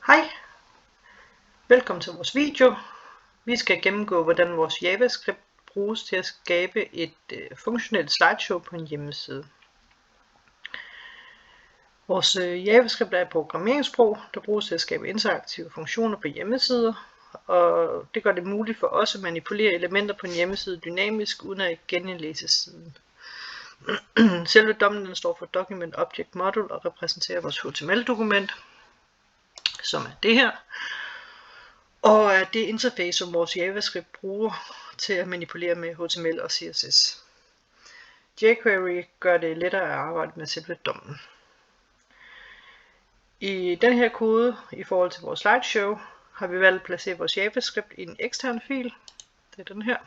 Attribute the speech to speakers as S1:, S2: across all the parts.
S1: Hej, velkommen til vores video. Vi skal gennemgå, hvordan vores JavaScript bruges til at skabe et funktionelt slideshow på en hjemmeside. Vores JavaScript er et programmeringssprog, der bruges til at skabe interaktive funktioner på hjemmesider, og det gør det muligt for os at manipulere elementer på en hjemmeside dynamisk, uden at genindlæse siden. Selve dommen står for Document Object Model og repræsenterer vores HTML-dokument, som er det her, og er det interface, som vores JavaScript bruger til at manipulere med HTML og CSS. jQuery gør det lettere at arbejde med selve dommen. I den her kode, i forhold til vores slideshow, har vi valgt at placere vores JavaScript i en ekstern fil. Det er den her.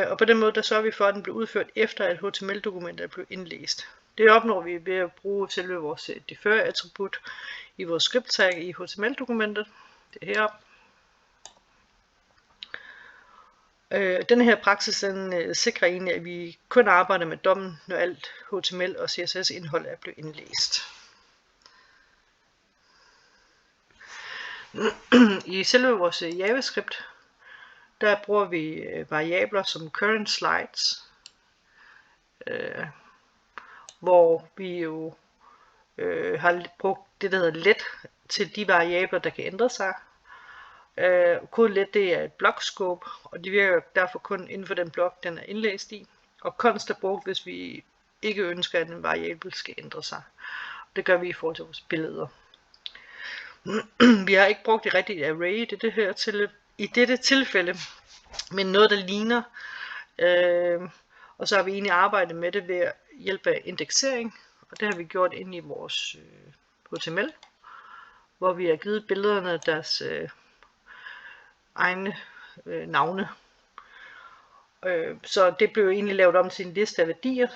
S1: Og på den måde, der sørger vi for, at den bliver udført efter, at HTML-dokumentet er blevet indlæst. Det opnår vi ved at bruge selve vores defer-attribut i vores script tag i HTML-dokumentet. Det er heroppe. Denne her praksis sikrer egentlig, at vi kun arbejder med dommen, når alt HTML og CSS indhold er blevet indlæst. I selve vores JavaScript, der bruger vi variabler som current slides, hvor vi jo har brugt det, der hedder let, til de variabler, der kan ændre sig. Kode let, det er et blokscope, og de virker derfor kun inden for den blok, den er indlæst i. Og const er brugt, hvis vi ikke ønsker, at en variabel skal ændre sig. Det gør vi i forhold til vores billeder. Vi har ikke brugt det rigtige array i dette tilfælde, men noget, der ligner. Og så har vi egentlig arbejdet med det ved hjælp af indeksering, og det har vi gjort inde i vores HTML, hvor vi har givet billederne deres egne navne. Så det blev egentlig lavet om til en liste af værdier,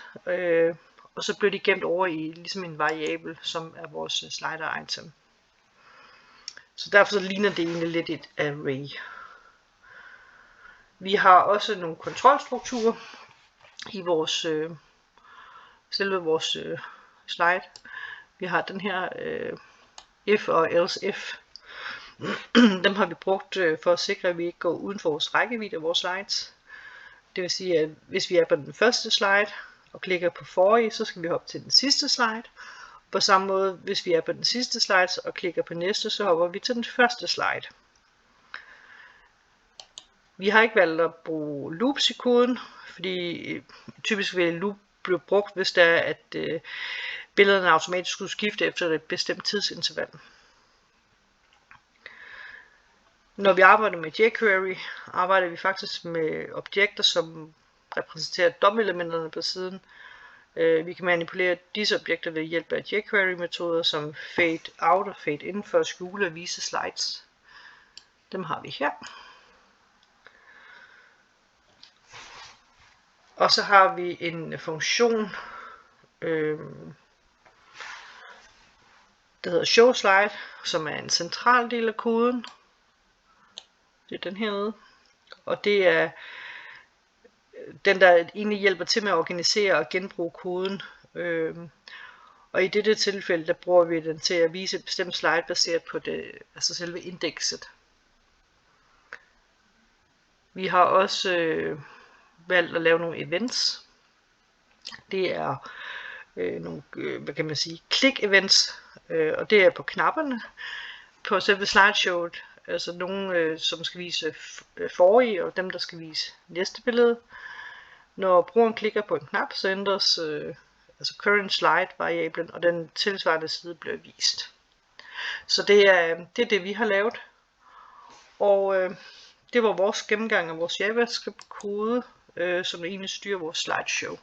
S1: og så blev de gemt over i ligesom en variabel, som er vores slider item. Så derfor så ligner det egentlig lidt et array. Vi har også nogle kontrolstrukturer i vores selve vores slide. Vi har den her if og else if. Dem har vi brugt for at sikre, at vi ikke går uden for vores rækkevidde af vores slides. Det vil sige, at hvis vi er på den første slide og klikker på forrige, så skal vi hoppe til den sidste slide. På samme måde, hvis vi er på den sidste slide og klikker på næste, så hopper vi til den første slide. Vi har ikke valgt at bruge loops i koden, fordi typisk vil loop blive brugt, hvis det er, at billederne automatisk skulle skifte efter et bestemt tidsinterval. Når vi arbejder med jQuery, arbejder vi faktisk med objekter, som repræsenterer DOM-elementerne på siden. Vi kan manipulere disse objekter ved hjælp af jQuery-metoder som fade out og fade in for at skjule og vise slides. Dem har vi her. Og så har vi en funktion, der hedder showSlide, som er en central del af koden. Det er den hernede. Og det er den, der egentlig hjælper til med at organisere og genbruge koden. Og i dette tilfælde, der bruger vi den til at vise et bestemt slide baseret på det, altså selve indekset. Vi har også valgt at lave nogle events. Det er nogle, hvad kan man sige, click events, og det er på knapperne på selve slideshowet. Altså nogle, som skal vise forrige, og dem, der skal vise næste billede. Når brugeren klikker på en knap, så ændres altså current slide variablen, og den tilsvarende side bliver vist. Så det er det, vi har lavet. Og det var vores gennemgang af vores JavaScript kode, som egentlig styrer vores slideshow.